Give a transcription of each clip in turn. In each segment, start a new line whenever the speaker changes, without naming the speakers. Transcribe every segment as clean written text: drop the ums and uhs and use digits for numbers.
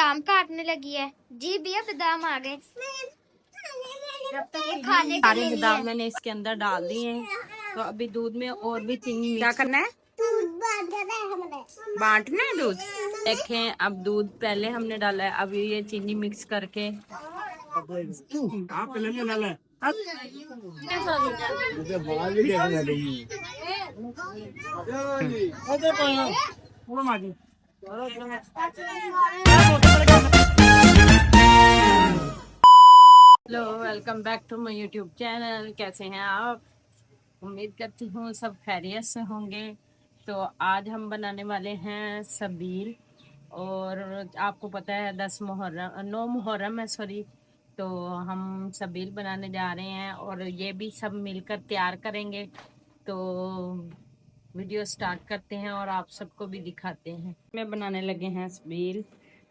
बादाम काटने लगी है। जी भैया बादाम आ गए। जब तक ये खाने के
सारे
लिए
बादाम मैंने इसके अंदर डाल दिए हैं। तो अभी दूध में और भी चीनी क्या करना है, बांटना है दूध। देखें अब दूध पहले हमने डाला है, अभी ये चीनी मिक्स करके hello, welcome back to my YouTube channel. कैसे हैं आप? उम्मीद करती हूँ सब खैरियत से होंगे। तो आज हम बनाने वाले हैं सबील। और आपको पता है 9 मुहर्रम है, सॉरी। तो हम सबील बनाने जा रहे हैं और ये भी सब मिलकर तैयार करेंगे। तो वीडियो स्टार्ट करते हैं और आप सबको भी दिखाते हैं। मैं बनाने लगे हैं सबील।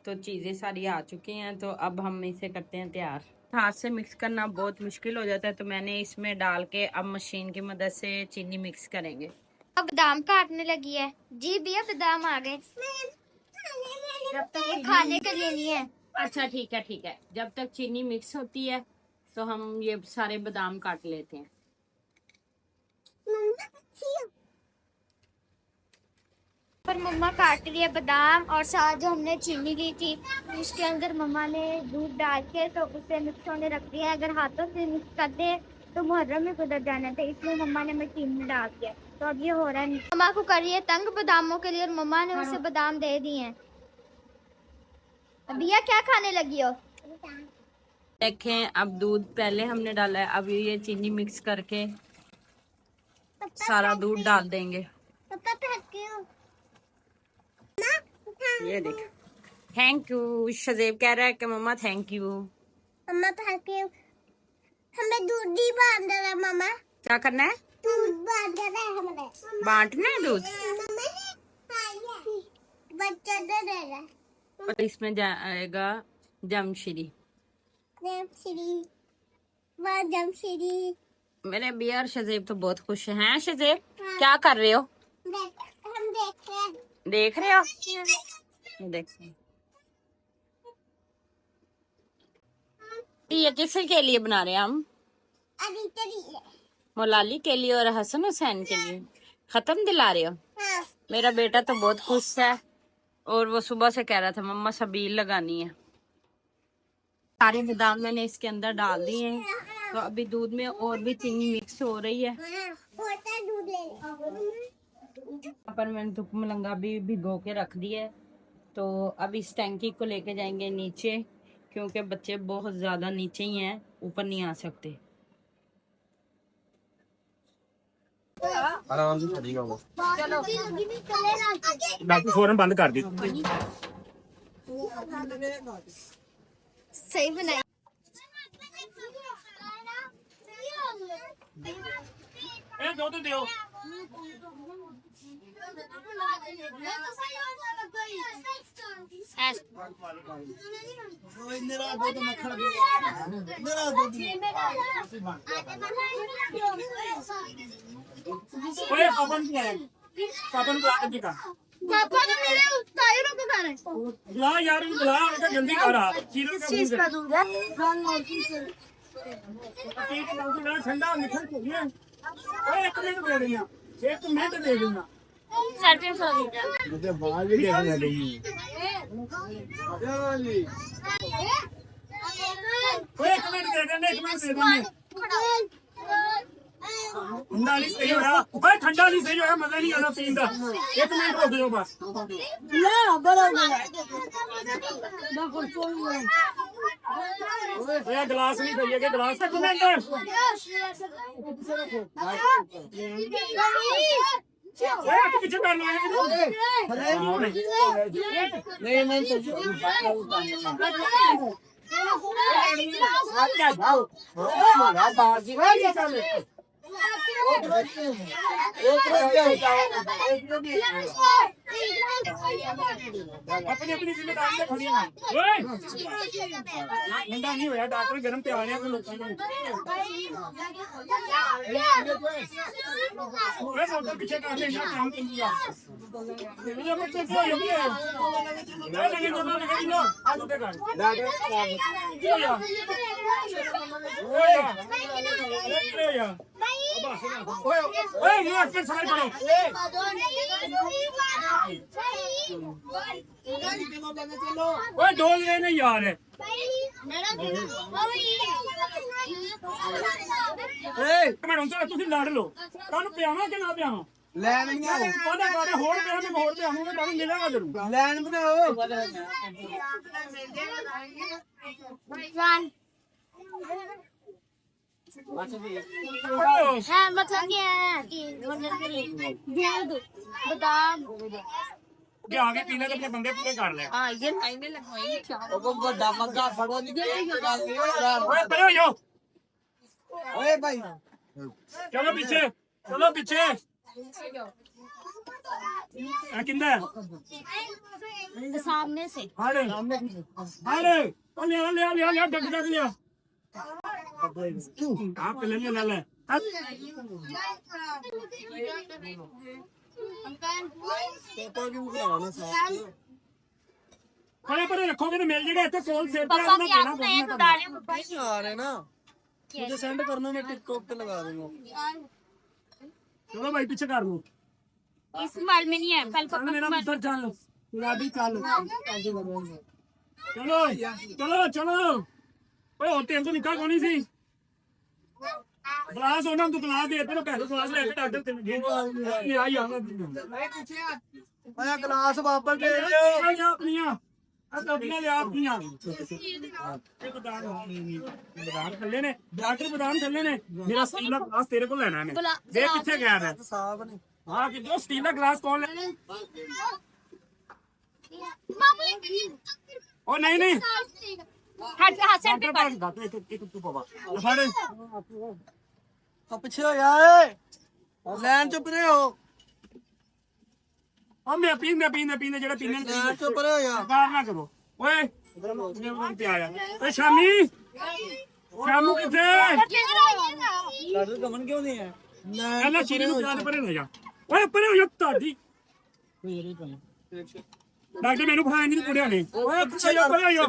तो चीज़ें सारी आ चुकी हैं, तो अब हम इसे करते हैं तैयार। हाथ से मिक्स करना बहुत मुश्किल हो जाता है, तो मैंने इसमें डाल के अब मशीन की मदद से चीनी मिक्स करेंगे।
अब बादाम काटने लगी है। जी भैया बादाम आ गए। जब तक ये खाने के लिए नहीं है।
अच्छा ठीक है ठीक है। जब तक चीनी मिक्स होती है तो हम ये सारे बादाम काट लेते हैं।
पर मम्मा काट रही है बादाम, और साथ जो हमने चीनी ली थी उसके अंदर मम्मा ने दूध डाल के तो उसे मिक्स होने रख दिया। अगर हाथों से मिक्स कर दे तो मुहर्रम में गुजर जाना था, इसलिए मम्मा ने मैं चीनी डाल दिया। तो अब ये हो रहा है। मम्मा को कर रही है तंग बादामों के लिए, और मम्मा ने उसे बादाम दे दिए हैं। भैया क्या खाने लगी हो?
देखें अब दूध पहले हमने डाला है, अभी ये चीनी मिक्स करके सारा दूध डाल देंगे। ये देख, थैंक यू। शजेब कह रहा है कि मम्मा थैंक यू।
मम्मा थैंक यू। हमें दूध नहीं बांधना है मम्मा।
क्या करना है?
दूध बांधना है हमें।
बांटना है दूध।
बच्चा दे देगा।
और इसमें जाएगा जमशीरी।
जमशीरी।
मेरे बिया और शजेब तो बहुत खुश हैं। शजेब क्या कर रहे हो?
हम
देख रहे हो? देख, ये किसी के लिए बना रहे हैं हम? मोलाली के लिए और हसन हुसैन के लिए खत्म दिला रहे हो?
हाँ।
मेरा बेटा तो बहुत खुश है और वो सुबह से कह रहा था मम्मा सबील लगानी है। सारे बादाम मैंने इसके अंदर डाल दिए हैं। तो अभी दूध में और भी चीनी मिक्स हो रही है। यहाँ पर मैंने धूप मलंगा भी भिगो के रख दिया है। तो अब इस टैंकी को लेके जाएंगे नीचे, क्योंकि बच्चे बहुत ज्यादा नीचे ही हैं, ऊपर नहीं आ सकते।
आराम से चलेगा वो।
चलो
बाकी फौरन बंद कर दी।
सही बनाई।
दो तो दो। पापन का
पापा ने मेरे टायरों पे खाना है।
बुला यार, बुला जल्दी कर रहा।
चीज का दूध है।
ठंडा निकल चाहिए। एक मिनट दे देना, 1 मिनट दे देना। मुझे बाल भी देखने लगी। एक मिनट दे देना, 1 मिनट दे देना। ठंडा नहीं सही हो रहा, ठंडा नहीं सही हो रहा, मजा नहीं आना पीने का। 1 मिनट रोक दो बस। गिलास नहीं सही है, गिलास 1 मिनट। पीछे करना है। अपनी अपनी जिम्मेदारी से खड़ी है। ठंडा नहीं होया, डॉक्टर गर्म पे आ रहे हैं लोगों को पीछे कर लेना काम के लिए। कर ओए ये फिर सारे पढ़ो ओए डोल गए नहीं यार मैं उनसे तुसी लड़ लो कानू पियावा कि ना पियावा
ਲੈਣ ਨਹੀਂ
ਉਹਦੇ ਬਾਰੇ ਹੋਰ ਪਿਆ ਮੈਂ ਹੋਰ ਪਿਆਵਾਂਗਾ ਤੁਹਾਨੂੰ ਮਿਲੇਗਾ ਜ਼ਰੂਰ
ਲੈਣ ਬਣਾਓ
हाँ मतलब ये है कि दूध बादाम
ਕਿ ਆਗੇ ਪੀਣੇ ਤੇ ਆਪਣੇ ਬੰਦੇ ਪੂਰੇ ਕਰ ਲੈ
हाँ ये लाइनें लगवाएंगे क्या
ਉਹ ਕੋ ਵੱਡਾ ਮੰਗਾ ਫੜੋ ਨਹੀਂ
ਓਏ ਪਰੇ ਹੋ ਜਾਓ
ਓਏ ਭਾਈ
ਚਲੋ ਪਿੱਛੇ ਆ ਕਿੰਦਾ
सामने से
ਹਾੜੇ ਉਹ ਲਿਆ ਡੱਗ ਲਿਆ ਆਪ ਲੈ ਲੈ
ਪੇਪਰ ਕਿਉਂ ਕਰਾਉਣਾ ਸਾਥ
ਪਰੇ ਰੱਖੋਗੇ ਤੇ ਮਿਲ ਜੇਗਾ ਇੱਥੇ ਕੋਲ ਸੇਬ
पापा की आंख में एक डाले पापा
नहीं आ रहे ना मुझे सेंड करना मैं टिकटॉक पे लगा दूंगा
ਚਲੋ ਭਾਈ ਪਿੱਛੇ ਕਰ ਲਓ
इस मोबाइल में नहीं है कल
ਚੱਲ ਮੇਰਾ ਪੁੱਤਰ ਚੱਲ ਗੁਲਾਬੀ ਚੱਲ ਚਲੋ ਓਏ ਹੋਰ ਤੇਲ ਤੋਂ ਨਿਕਲ ਕੋਣੀ ਸੀ ਗਲਾਸ ਉਹਨਾਂ ਨੂੰ ਗਲਾਸ ਦੇ ਤੈਨੂੰ ਪੈਸੇ ਗਲਾਸ ਲੈ ਕੇ ਡਾਕਟਰ ਤੇ ਗਏ ਨਹੀਂ ਆਈ ਆਉਂਦਾ
मैं गिलास वापस दे
ਆਪਣੀਆਂ ਆ ਟੋਪੀਆਂ ਲਿਆ ਆਪਣੀਆਂ ਇਹ ਬਦਾਮ ਥੱਲੇ ਨੇ ਡਾਕਟਰ ਬਦਾਮ ਥੱਲੇ ਨੇ ਮੇਰਾ ਸਟੀਲ ਦਾ ਗਲਾਸ ਤੇਰੇ ਕੋਲ ਲੈਣਾ ਨੇ ਦੇ ਕਿੱਥੇ ਗਿਆ ਹੈ
साहब ने
ਹਾਂ ਕਿ ਜੋ ਸਟੀਲ ਦਾ ਗਲਾਸ ਕੌਣ ਲੈ ਉਹ ਨਹੀਂ
हाथ पे हाथ से
ਡਾਕਟਰ ਪਾਸ ਡਾਕਟਰ ਇੱਕ ਤੂੰ ਪਾਵਾ ਫੜ
अब पीछे हो यार लैंड चुप रहे हो
ਉਹ ਮੈਂ ਪੀਂਦੇ ਜਿਹੜਾ ਪੀਂਦੇ ਨੇ
लैंड चुप रहे हो यार
ਬਾਹਰ ਨਾ ਕਰੋ ਓਏ ਤੇ ਆਇਆ ਓਏ ਸ਼ਾਮੂ ਕਿੱਥੇ
डॉक्टर कमन क्यों नहीं है
ਪਹਿਲਾਂ ਸ਼ੀਰੇ ਨੂੰ ਜਾਨ ਪਰੇ ਲੈ ਜਾ ਓਏ ਪਰੇ ਹੋ ਜਾ ਤੁਹਾਡੀ ਡਾਕਟਰ ਮੈਨੂੰ ਫਾਇਨ ਨਹੀਂ ਕੁੜਿਆ ਨੇ ਓਏ ਪਿੱਛੇ ਜਾ ਪਰੇ ਹੋ ਜਾ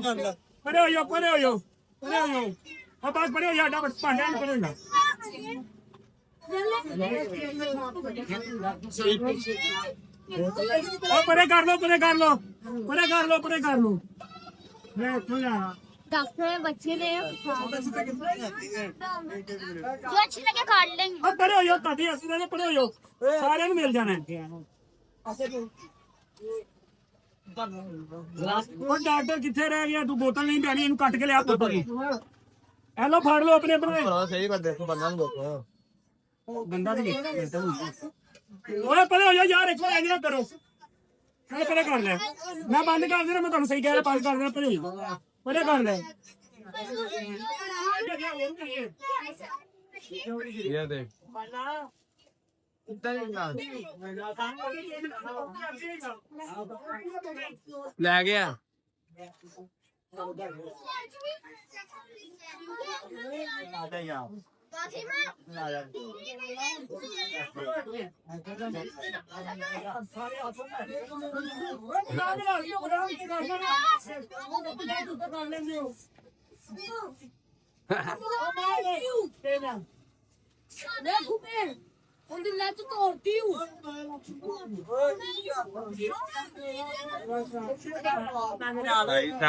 ਆ ਬਸ ਪਰੇ ਹੋ ਜਾ ਡਾ ਭਾਂਡਿਆਂ ਨੂੰ ਪਰੇ ਹੋ ਜਾ ਓ ਪਰੇ ਕਰ ਲੋ ਮੈਂ ਇੱਥੋਂ ਜਾ
डॉक्टर बच्चे ने जो अच्छी लगे काट लेंगे
ਓ ਪਰੇ ਹੋ ਜਾ ਤੁਹਾਡੀ ਅਸੀਂ ਨੇ ਪਰੇ ਹੋ ਜਾ ਸਾਰਿਆਂ ਨੂੰ ਮਿਲ ਜਾਣਾ ਉਹ ਡਾਕਟਰ ਕਿੱਥੇ ਰਹਿ ਗਿਆ ਤੂੰ ਬੋਤਲ ਨਹੀਂ ਪਿਆਣੀ ਇਹਨੂੰ ਕੱਟ ਕੇ ਲਿਆ ਬੋਤਲ ਹੈਲੋ ਫੜ ਲਓ ਆਪਣੇ
सही बात देखो बंदा देखो
ਗੰਦਾ ਤੇ ਓਏ ਪਰੇ ਹੋ ਜਾ ਯਾਰ ਇੱਕ ਵਾਰ ਇੰਨਾ ਕਰੋ ਮੈਂ ਪਰੇ ਕਰ ਲੈ ਮੈਂ ਬੰਦ ਕਰ ਦੇਣਾ ਮੈਂ ਤੁਹਾਨੂੰ ਸਹੀ ਕਹਿ ਰਿਹਾ ਬੰਦ ਕਰ ਦੇਣਾ ਪਰੇ ਕਰ ਲੈ
ये देख ले गया
उनकी लत तोड़ती हूँ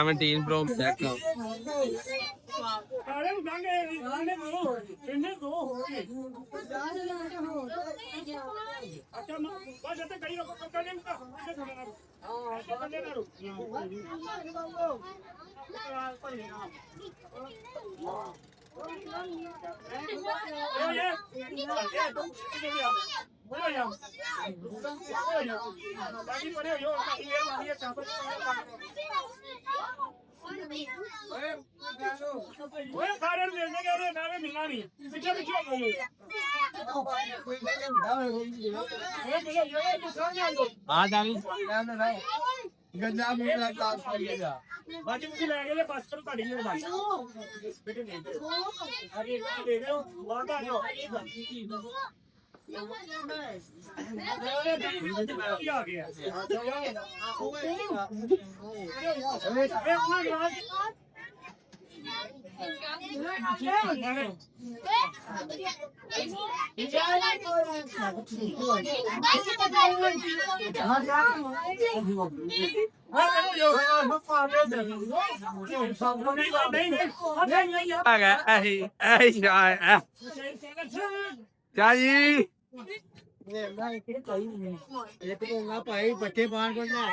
17 Pro Max
ਸਾਰੇ ਉਡਾਂਗੇ ਇਹਨੇ ਦੋ ਹੋ ਗਏ ਅੱਛਾ ਮੈਂ ਬਾਅਦ ਤੇ ਕਈ ਲੋਕ ਕੱਲੇ ਨੂੰ ਸਾਰੇ ਨੂੰ ਮਿਲਣੇ ਗਏ ਮੈਂ ਮਿਲਣਾ ਨਹੀਂ ਪਿੱਛੇ ਪਿੱਛੇ ਹੋ ਗਏ
आ जानी गंजा मेरा क्लास पड़ेगा
ਬਾਜੀ ਮੁझे ਲੈ ਗਏ ਬਸ ਤੋਂ ਤੁਹਾਡੀ ਨਹੀਂ ਬਾਈ ਬੇਟੇ ਨਹੀਂ ਅਰੇ ਦੇ ਦਿਓ ਵਾਦਾ ਜੋ ਆ ਗਿਆ
ਆ ਗਿਆ ਐਹੀ ਐਹੀ ਚਾਹ ਜੀ ਇੱਕ ਹੋਗਾ ਭਾਈ ਬੱਚੇ ਬਾਹਰ ਕੋਲ ਨਾ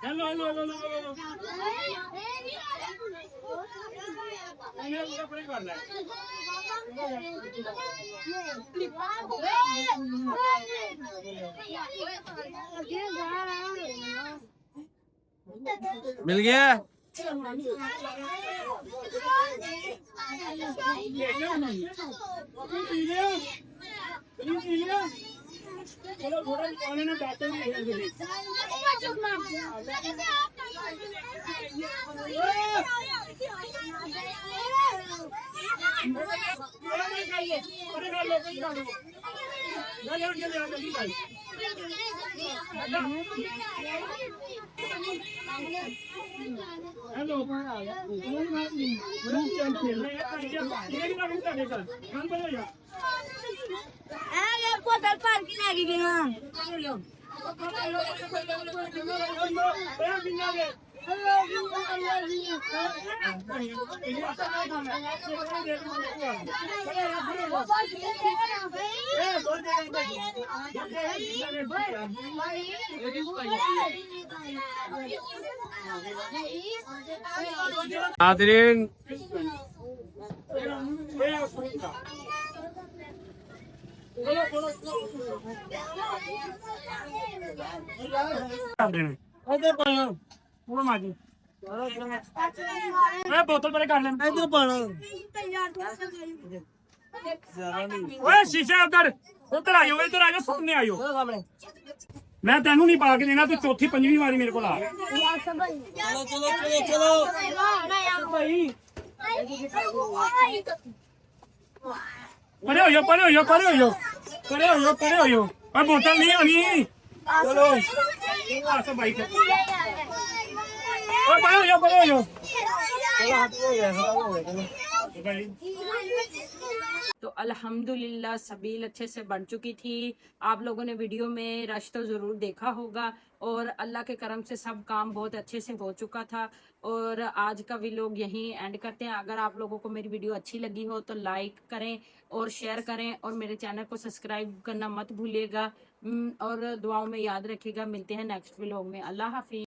हेलो हेलो हेलो हेलो कपड़े कर ले मिल गया
चलो थोड़ा पानी में बैठे हेलो
बोतल भर के लेके गया
नाज़रीन
बोतल परे कर लें
इधर पाना
ओए शीशे उधर उधर आयो सुनने आयो मैं तेनू नहीं पा के देना तू चौथी पंजवीं बारी मेरे को ला
चलो चलो चलो चलो
भाई परे हो जाओ परे हो जाओ परे हो जाओ परे हो जाओ परे हो जाओ और बोतल नहीं आनी चलो आसो भाई को परे हो जाओ परे हो जाओ
तो अल्हम्दुलिल्लाह सबील अच्छे से बन चुकी थी। आप लोगों ने वीडियो में रश तो ज़रूर देखा होगा और अल्लाह के करम से सब काम बहुत अच्छे से हो चुका था। और आज का व्लॉग यहीं एंड करते हैं। अगर आप लोगों को मेरी वीडियो अच्छी लगी हो तो लाइक करें और शेयर करें और मेरे चैनल को सब्सक्राइब करना मत भूलिएगा और दुआओं में याद रखिएगा। मिलते हैं नेक्स्ट व्लॉग में। अल्लाह हाफिज़।